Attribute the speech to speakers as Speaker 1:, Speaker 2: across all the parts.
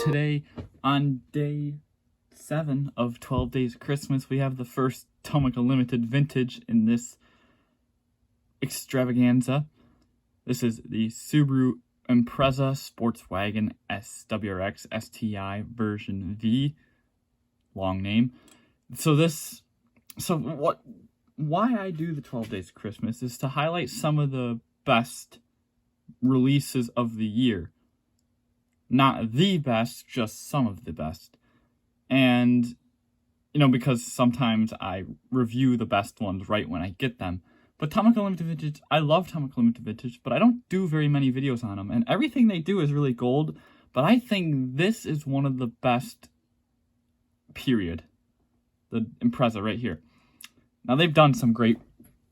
Speaker 1: today, on day 7 of 12 Days of Christmas, we have the first Tomica Limited Vintage in this extravaganza. This is the Subaru Impreza Sports Wagon WRX STI version V, long name. Why I do the 12 Days of Christmas is to highlight some of the best releases of the year. Not the best, just some of the best. And, because sometimes I review the best ones right when I get them. But Tomica Limited Vintage, I love Tomica Limited Vintage, but I don't do very many videos on them. And everything they do is really gold, but I think this is one of the best, period. The Impreza right here. Now, they've done some great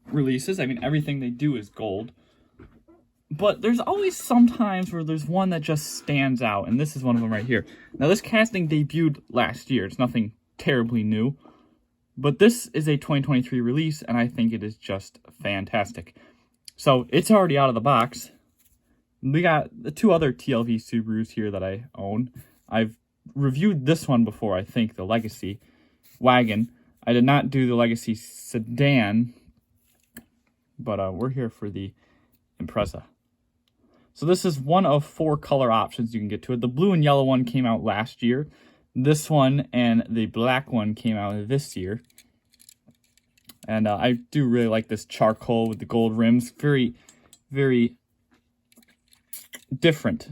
Speaker 1: releases. I mean, everything they do is gold. But there's always some times where there's one that just stands out, and this is one of them right here. Now, this casting debuted last year. It's nothing terribly new. But this is a 2023 release, and I think it is just fantastic. So, it's already out of the box. We got the two other TLV Subarus here that I own. I've reviewed this one before, I think, the Legacy Wagon. I did not do the Legacy Sedan, but we're here for the Impreza. So this is one of 4 color options you can get to it. The blue and yellow one came out last year. This one and the black one came out this year. And I do really like this charcoal with the gold rims. Very, very different.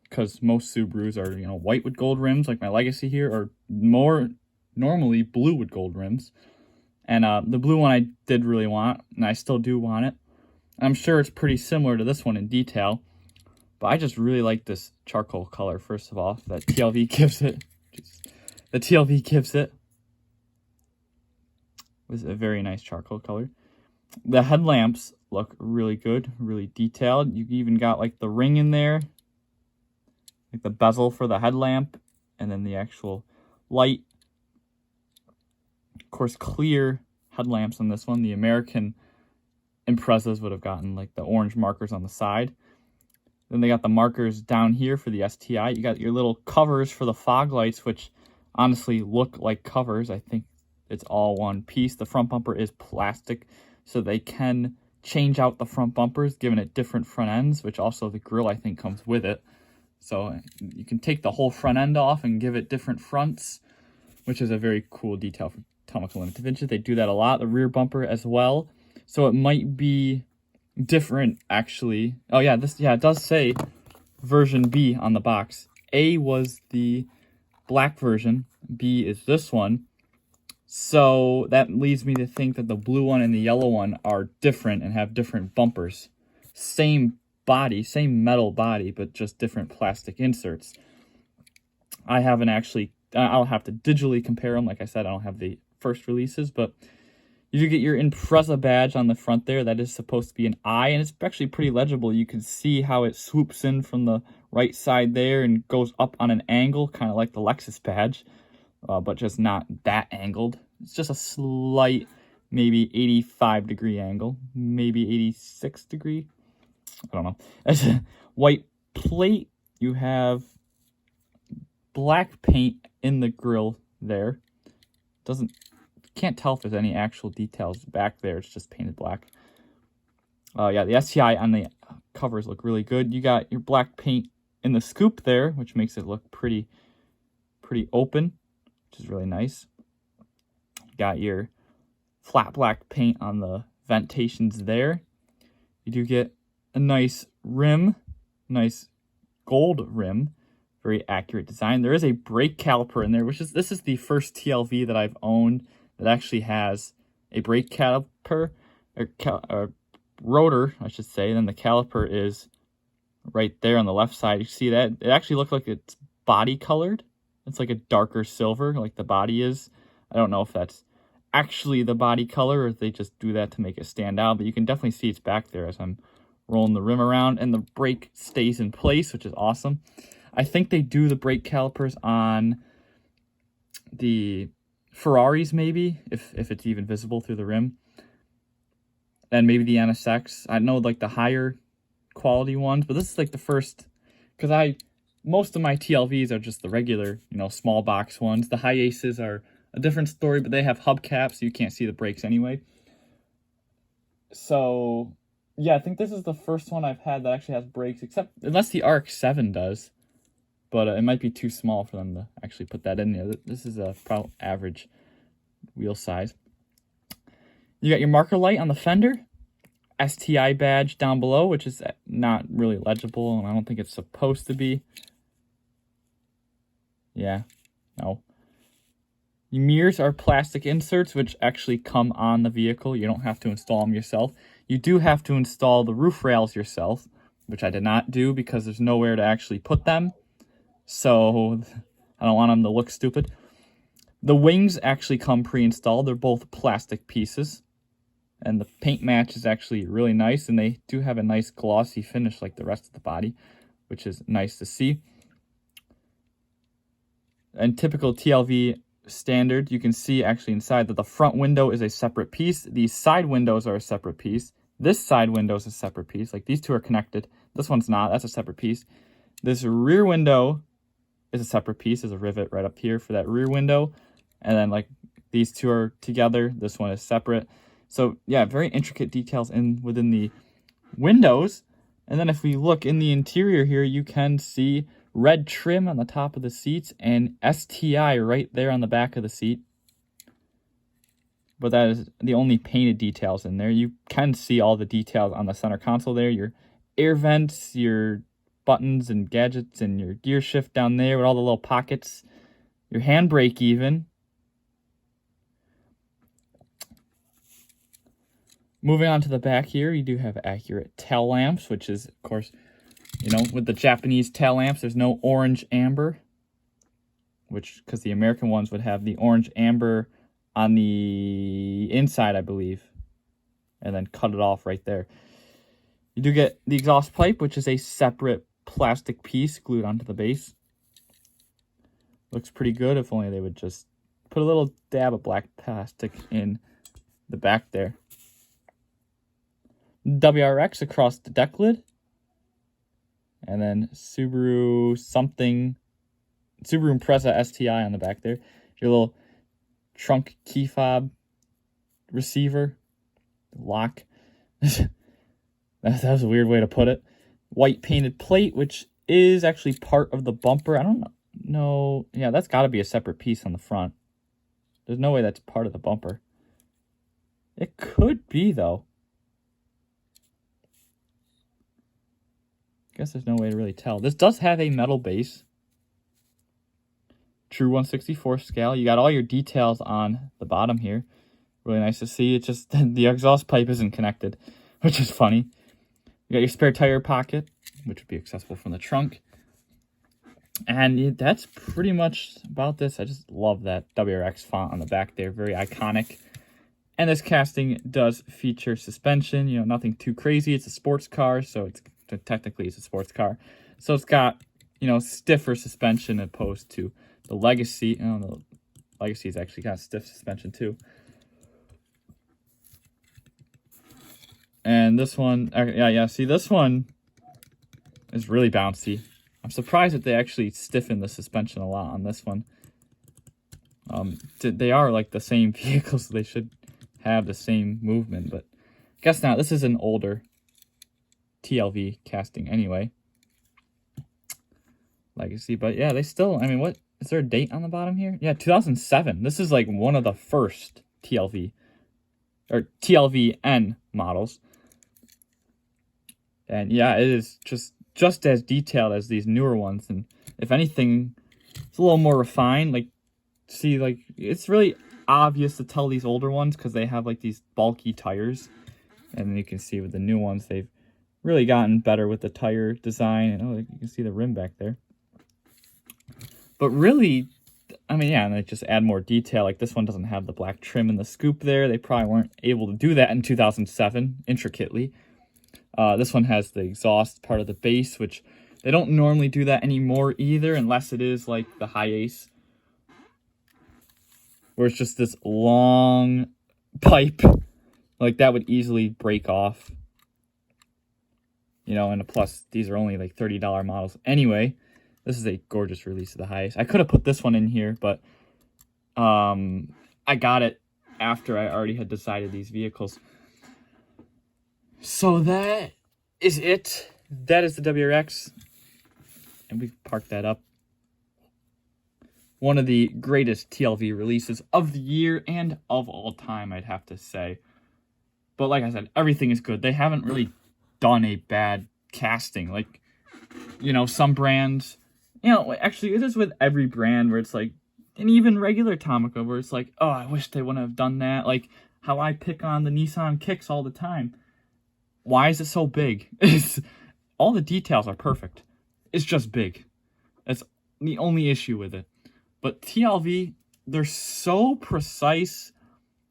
Speaker 1: Because most Subarus are, white with gold rims, like my Legacy here, or more normally blue with gold rims. And the blue one I did really want, and I still do want it. I'm sure it's pretty similar to this one in detail. But I just really like this charcoal color, first of all, that TLV gives it. The TLV gives it. It's a very nice charcoal color. The headlamps look really good, really detailed. You even got like the ring in there, like the bezel for the headlamp, and then the actual light. Of course, clear headlamps on this one. The American Imprezas would have gotten like the orange markers on the side. Then they got the markers down here for the STI. You got your little covers for the fog lights, which honestly look like covers. I think it's all one piece. The front bumper is plastic, so they can change out the front bumpers, giving it different front ends, which also the grille, I think, comes with it. So you can take the whole front end off and give it different fronts, which is a very cool detail for Tomica Limited Vintage. They do that a lot. The rear bumper as well. So it might be different, actually. Oh, yeah, it does say version B on the box. A was the black version. B is this one. So that leads me to think that the blue one and the yellow one are different and have different bumpers. Same body, same metal body, but just different plastic inserts. I haven't actually... I'll have to digitally compare them. Like I said, I don't have the first releases, but you do get your Impreza badge on the front there. That is supposed to be an eye, and it's actually pretty legible. You can see how it swoops in from the right side there and goes up on an angle, kind of like the Lexus badge, but just not that angled. It's just a slight, maybe 85-degree angle, maybe 86-degree. I don't know. As a white plate, you have black paint in the grille there. Can't tell if there's any actual details back there. It's just painted black. Yeah, the STI on the covers look really good. You got your black paint in the scoop there, which makes it look pretty open, which is really nice. Got your flat black paint on the ventations there. You do get a nice rim, nice gold rim. Very accurate design. There is a brake caliper in there, this is the first TLV that I've owned that actually has a brake caliper, or rotor, I should say. And then the caliper is right there on the left side. You see that? It actually looks like it's body colored. It's like a darker silver, like the body is. I don't know if that's actually the body color or if they just do that to make it stand out, but you can definitely see it's back there as I'm rolling the rim around, and the brake stays in place, which is awesome. I think they do the brake calipers on the Ferraris, maybe, if it's even visible through the rim. And maybe the NSX. I know, like, the higher quality ones, but this is, like, the first, because most of my TLVs are just the regular, you know, small box ones. The high aces are a different story, but they have hubcaps, so you can't see the brakes anyway. So, yeah, I think this is the first one I've had that actually has brakes, except unless the RX-7 does. But it might be too small for them to actually put that in there. This is a probably average wheel size. You got your marker light on the fender. STI badge down below, which is not really legible, and I don't think it's supposed to be. Yeah, no. Your mirrors are plastic inserts, which actually come on the vehicle. You don't have to install them yourself. You do have to install the roof rails yourself, which I did not do because there's nowhere to actually put them. So I don't want them to look stupid. The wings actually come pre-installed. They're both plastic pieces. And the paint match is actually really nice. And they do have a nice glossy finish like the rest of the body, which is nice to see. And typical TLV standard, you can see actually inside that the front window is a separate piece. These side windows are a separate piece. This side window is a separate piece. Like these two are connected. This one's not. That's a separate piece. This rear window is a separate piece. There's a rivet right up here for that rear window. And then like these two are together. This one is separate. So yeah, very intricate details within the windows. And then if we look in the interior here, you can see red trim on the top of the seats and STI right there on the back of the seat. But that is the only painted details in there. You can see all the details on the center console there. Your air vents, your buttons and gadgets, and your gear shift down there with all the little pockets. Your handbrake even. Moving on to the back here, you do have accurate tail lamps, which is, of course, you know, with the Japanese tail lamps, there's no orange amber, which, because the American ones would have the orange amber on the inside, I believe, and then cut it off right there. You do get the exhaust pipe, which is a separate plastic piece glued onto the base. Looks pretty good, if only they would just put a little dab of black plastic in the back there. WRX across the deck lid. And then Subaru Impreza STI on the back there. Your little trunk key fob receiver. Lock. that was a weird way to put it. White painted plate, which is actually part of the bumper. I don't know. Yeah, that's got to be a separate piece on the front. There's no way that's part of the bumper. It could be, though. Guess there's no way to really tell. This does have a metal base. True 1/64 scale. You got all your details on the bottom here. Really nice to see. It's just the exhaust pipe isn't connected, which is funny. You got your spare tire pocket, which would be accessible from the trunk. And that's pretty much about this. I just love that WRX font on the back there. Very iconic. And this casting does feature suspension. You know, nothing too crazy. It's a sports car, so it's technically it's a sports car. So it's got, you know, stiffer suspension opposed to the Legacy. Oh, the Legacy's actually got stiff suspension too. And this one, see, this one is really bouncy. I'm surprised that they actually stiffen the suspension a lot on this one. They are like the same vehicle, so they should have the same movement, but guess not. This is an older TLV casting anyway. Legacy, but yeah, they still, I mean, what, is there a date on the bottom here? Yeah, 2007. This is like one of the first TLV, or TLVN models. And yeah, it is just as detailed as these newer ones, and if anything, it's a little more refined. Like, see, like, it's really obvious to tell these older ones because they have like these bulky tires, and then you can see with the new ones they've really gotten better with the tire design. And you can see the rim back there. But really, I mean, yeah, and they just add more detail. Like this one doesn't have the black trim and the scoop there. They probably weren't able to do that in 2007 intricately. This one has the exhaust part of the base, which they don't normally do that anymore either, unless it is like the high ace, where it's just this long pipe. Like that would easily break off. You know, and plus, these are only like $30 models anyway. This is a gorgeous release of the Hiace. I could have put this one in here, but I got it after I already had decided these vehicles. So that is it. That is the WRX. And we've parked that up. One of the greatest TLV releases of the year and of all time, I'd have to say. But like I said, everything is good. They haven't really done a bad casting. Like, you know, some brands, you know, actually it is with every brand where it's like, and even regular Tomica where it's like, oh, I wish they wouldn't have done that. Like how I pick on the Nissan Kicks all the time. Why is it so big? All the details are perfect. It's just big. That's the only issue with it. But TLV, they're so precise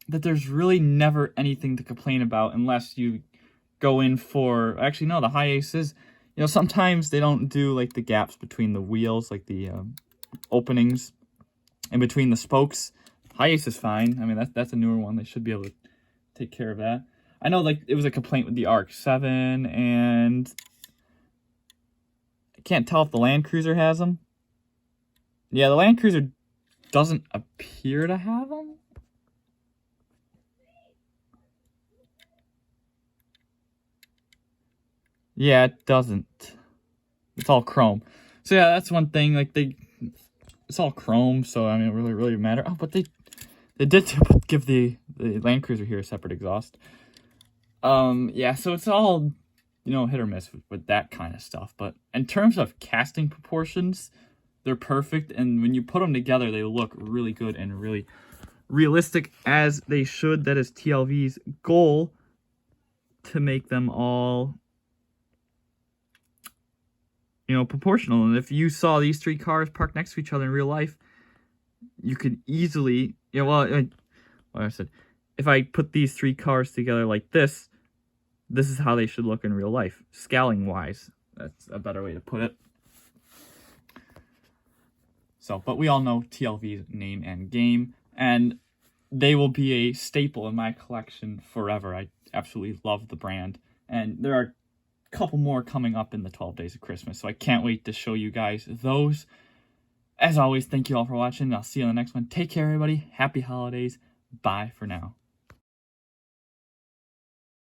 Speaker 1: that there's really never anything to complain about unless you go in for... Actually, no, the Hiace is... You know, sometimes they don't do, like, the gaps between the wheels, like the openings in between the spokes. Hiace is fine. I mean, that's a newer one. They should be able to take care of that. I know, like, it was a complaint with the RX-7, and... I can't tell if the Land Cruiser has them. Yeah, the Land Cruiser doesn't appear to have them. Yeah, it doesn't. It's all chrome. So yeah, that's one thing. Like it's all chrome. So I mean, it really matter. Oh, but they did give the Land Cruiser here a separate exhaust. Yeah. So it's all, you know, hit or miss with that kind of stuff. But in terms of casting proportions, they're perfect, and when you put them together, they look really good and really realistic, as they should. That is TLV's goal, to make them all, you know, proportional. And if you saw these three cars parked next to each other in real life, you could easily, you know, well, like I said, if I put these three cars together like this is how they should look in real life, scaling-wise. That's a better way to put it. So, but we all know TLV's name and game, and they will be a staple in my collection forever. I absolutely love the brand, and there are a couple more coming up in the 12 Days of Christmas, so I can't wait to show you guys those. As always, thank you all for watching. I'll see you on the next one. Take care, everybody. Happy holidays. Bye for now.